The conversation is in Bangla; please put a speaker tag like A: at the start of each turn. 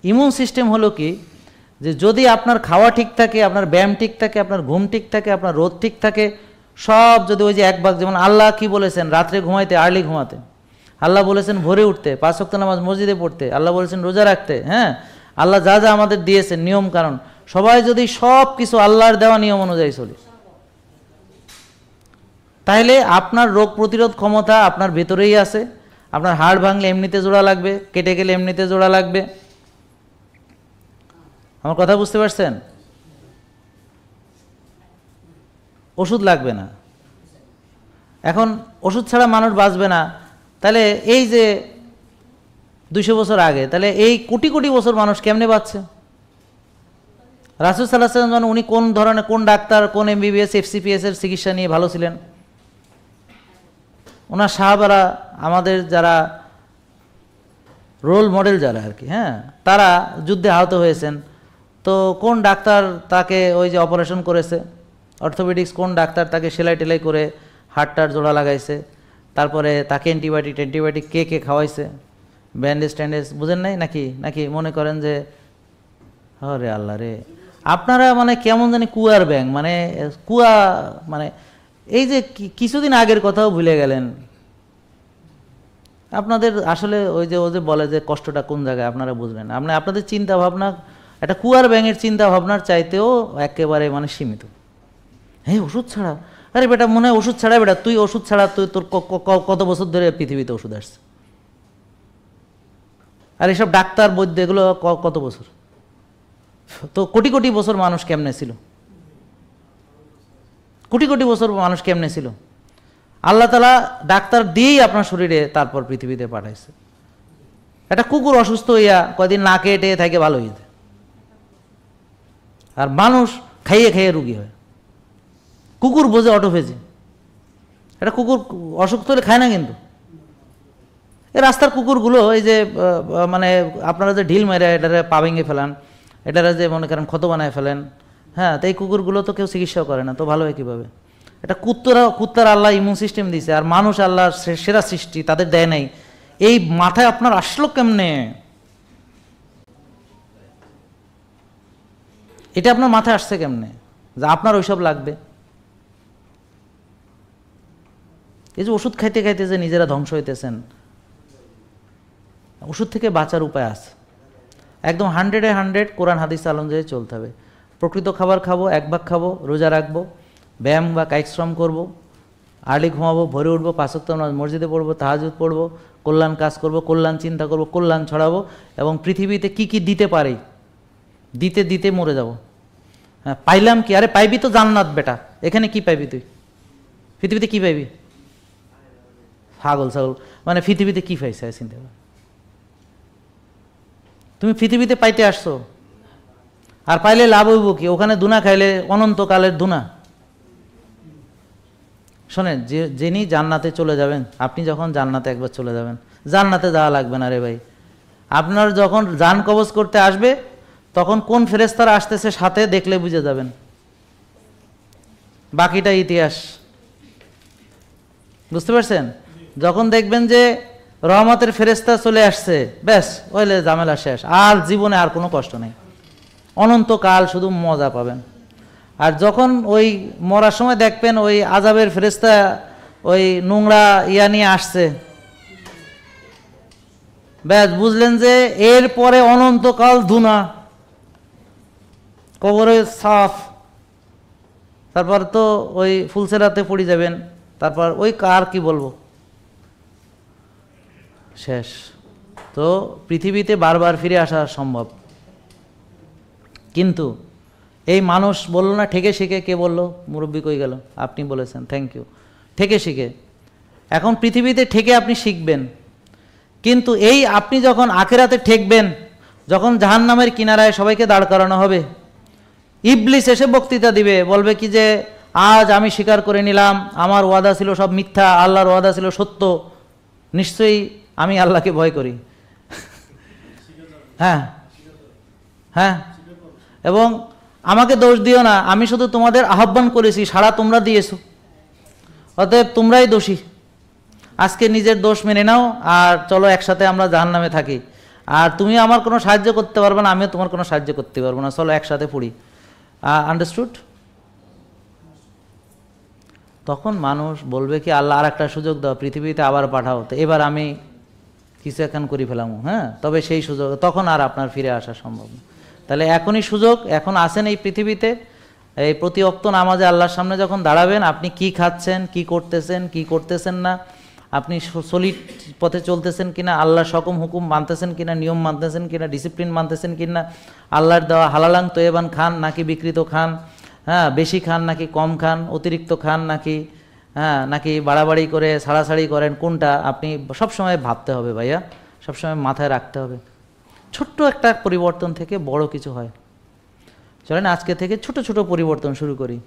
A: ইমিউন সিস্টেম হলো কি, যে যদি আপনার খাওয়া ঠিক থাকে, আপনার ব্যায়াম ঠিক থাকে, আপনার ঘুম ঠিক থাকে, আপনার রোদ ঠিক থাকে, সব যদি ওই যে এক ভাগ, যেমন আল্লাহ কি বলেছেন রাত্রে ঘুমাইতে, আর্লি ঘুমাতে, আল্লাহ বলেছেন ভোরে উঠতে, 5 ওয়াক্ত নামাজ মসজিদে পড়তে, আল্লাহ বলেছেন রোজা রাখতে, হ্যাঁ, আল্লাহ যা যা আমাদের দিয়েছেন নিয়ম কারণ, সবাই যদি সব কিছু আল্লাহর দেওয়া নিয়ম অনুযায়ী চলে, তাহলে আপনার রোগ প্রতিরোধ ক্ষমতা আপনার ভেতরেই আছে। আপনার হাড় ভাঙলে এমনিতে জোড়া লাগবে, কেটে গেলে এমনিতে জোড়া লাগবে। আমার কথা বুঝতে পারছেন? ওষুধ লাগবে না। এখন ওষুধ ছাড়া মানুষ বাঁচবে না, তাহলে এই যে 200 বছর আগে, তাহলে এই কোটি কোটি বছর মানুষ কেমনে বাঁচছে? রাসূল সাল্লাল্লাহু আলাইহি ওয়াসাল্লাম উনি কোন ধরনের, কোন ডাক্তার, কোন MBBS FCPS এর চিকিৎসা নিয়ে ভালো ছিলেন? ওনার সাহাবারা, আমাদের যারা রোল মডেল যারা আর কি, হ্যাঁ, তারা যুদ্ধে আহত হয়েছেন, তো কোন ডাক্তার তাকে ওই যে অপারেশন করেছে, অর্থোপেডিক্স কোন ডাক্তার তাকে সেলাই টেলাই করে হাড়টার জোড়া লাগাইছে, তারপরে তাকে অ্যান্টিবায়োটিক কে কে খাওয়াইছে, ব্যান্ডেজ ট্যান্ডেজ, বুঝেন নাই নাকি? নাকি মনে করেন যে আরে আল্লাহ রে, আপনারা মানে কেমন জানি কুয়ার ব্যাং, মানে কুয়া, মানে এই যে কিছুদিন আগের কথাও ভুলে গেলেন। আপনাদের আসলে ওই যে বলে যে কষ্টটা কোন জায়গায়, আপনারা বুঝবেন। আপনাদের চিন্তা ভাবনা একটা কুয়ার ব্যাঙের চিন্তা ভাবনার চাইতেও একেবারে মানে সীমিত। হ্যাঁ, ওষুধ ছাড়া, আরে বেটা মনে হয় ওষুধ ছাড়া, বেটা তুই ওষুধ ছাড়া তুই তোর কত বছর ধরে পৃথিবীতে ওষুধ আসছে, আর এসব ডাক্তার বৈদ্য এগুলো কত বছর, তো কোটি কোটি বছর মানুষ কেমনে ছিল, কোটি কোটি বছর মানুষ কেমনে ছিল? আল্লাহ তাআলা ডাক্তার দিয়েই আপনার শরীরে তারপর পৃথিবীতে পাঠাইছে। একটা কুকুর অসুস্থ হইয়া কয়দিন না কেটে থাকে ভালো হইতে, আর মানুষ খাইয়ে খাইয়ে রুগী হয়। কুকুর বোঝে অটোফেজি, একটা কুকুর অসুস্থ হলে খায় না কিন্তু। এই রাস্তার কুকুরগুলো এই যে মানে আপনারা যে ঢিল মেরে এটারে পা ভেঙে ফেলান, এটারে যে মনে করেন ক্ষত বানায় ফেলেন, হ্যাঁ, তো এই কুকুরগুলো তো কেউ চিকিৎসাও করে না, তো ভালো হয় কীভাবে? এটা কুত্তার আল্লাহ ইমিউন সিস্টেম দিয়েছে, আর মানুষ আল্লাহর সেরা সৃষ্টি, তাদের দেয় নাই। এই মাথায় আপনার আসলো কেমনে? এটা আপনার মাথায় আসছে কেমনে যে আপনার ওইসব লাগবে? এই যে ওষুধ খাইতে খাইতে যে নিজেরা ধ্বংস হইতেছেন, ওষুধ থেকে বাঁচার উপায় আছে। একদম 100-এ 100 কোরআন হাদিস অনুযায়ী চলতে হবে। প্রকৃত খাবার খাবো, 1 ভাগ খাবো, রোজা রাখবো, ব্যায়াম বা কায়িক শ্রম করবো, আর্লি ঘুমাবো, ভোরে উঠবো, 5 ওয়াক্ত নামাজ মসজিদে পড়বো, তাহাজ্জুদ পড়বো, কল্যাণ কাজ করবো, কল্যাণ চিন্তা করবো, কল্যাণ ছড়াবো, এবং পৃথিবীতে কি কি দিতে পারি দিতে দিতে মরে যাব। হ্যাঁ, পাইলাম কি? আরে পাইবি তো জান্নাত বেটা, এখানে কি পাইবি তুই? পৃথিবীতে কি পাইবি? পাগল ছাগল, মানে পৃথিবীতে কি পাইছে চিন্তা কর। তুমি পৃথিবীতে পাইতে আসছো, আর পাইলে লাভ হইব কি? ওখানে দুনা খাইলে অনন্তকালের দুনা। শোনেন, যিনি জান্নাতে চলে যাবেন, আপনি যখন জান্নাতে একবার চলে যাবেন, জান্নাতে যাওয়া লাগবে না রে ভাই। আপনার যখন জান কবজ করতে আসবে, তখন কোন ফেরেশতারা আসতেছে সাথে দেখলে বুঝে যাবেন, বাকিটা ইতিহাস। বুঝতে পারছেন? যখন দেখবেন যে রহমতের ফেরেশতা চলে আসছে, ব্যাস ওইলে ঝামেলা শেষ, আর জীবনে আর কোনো কষ্ট নেই, অনন্তকাল শুধু মজা পাবেন। আর যখন ওই মরার সময় দেখবেন ওই আযাবের ফেরেশতা ওই নোংরা ইয়া নিয়ে আসছে, ব্যাস বুঝলেন যে এরপরে অনন্তকাল ধুনা, কবরে সাফ, তারপর তো ওই ফুলসেরাতে পড়ে যাবেন, তারপর ওই কার কি বলবো, শেষ। তো পৃথিবীতে বারবার ফিরে আসা সম্ভব, কিন্তু এই মানুষ বলল না ঠেকে শিখে। কে বলল? মুরব্বী কই গেল? আপনি বলেছেন, থ্যাংক ইউ। ঠেকে শিখে, এখন পৃথিবীতে ঠেকে আপনি শিখবেন, কিন্তু এই আপনি যখন আখিরাতে ঠেকবেন, যখন জাহান্নামের কিনারায় সবাইকে দাঁড় করানো হবে, ইবলিস এসে বক্তৃতা দিবে, বলবে কি যে আজ আমি স্বীকার করে নিলাম আমার ওয়াদা ছিল সব মিথ্যা, আল্লাহর ওয়াদা ছিল সত্য, নিশ্চয়ই আমি আল্লাহকে ভয় করি। হ্যাঁ হ্যাঁ, এবং আমাকে দোষ দিও না, আমি শুধু তোমাদের আহ্বান করেছি, সাড়া তোমরা দিয়েছো, অতএব তোমরাই দোষী। আজকে নিজের দোষ মেনে নাও, আর চলো একসাথে আমরা জাহান্নামে থাকি। আর তুমি আমার কোনো সাহায্য করতে পারবে না, আমিও তোমার কোনো সাহায্য করতে পারবো না, চলো একসাথে পড়ি। আন্ডারস্টুড? তখন মানুষ বলবে কি, আল্লাহ আর একটা সুযোগ দাও, পৃথিবীতে আবার পাঠাও, তো এবার আমি কিছু এখন করি ফেলাম, হ্যাঁ, তবে সেই সুযোগ তখন আর আপনার ফিরে আসা সম্ভব না। তাহলে এখনই সুযোগ, এখন আসেন এই পৃথিবীতে, এই প্রতি ওয়াক্ত নামাজে আল্লাহর সামনে যখন দাঁড়াবেন, আপনি কি খাচ্ছেন, কি করতেছেন, কি করতেছেন না, আপনি সলিড পথে চলতেছেন কিনা, আল্লাহর সকম হুকুম মানতেছেন কিনা, নিয়ম মানতেছেন কিনা, ডিসিপ্লিন মানতেছেন কিনা, আল্লাহর দেওয়া হালালাং তৈবান খান নাকি বিকৃত খান, হ্যাঁ, বেশি খান নাকি কম খান, অতিরিক্ত খান নাকি, হ্যাঁ, নাকি বাড়াবাড়ি করে ছাড়াছাড়ি করেন, কোনটা আপনি সবসময় ভাবতে হবে ভাইয়া, সবসময় মাথায় রাখতে হবে। ছোট্ট একটা পরিবর্তন থেকে বড় কিছু হয়। চলেন আজকে থেকে ছোট ছোট পরিবর্তন শুরু করি।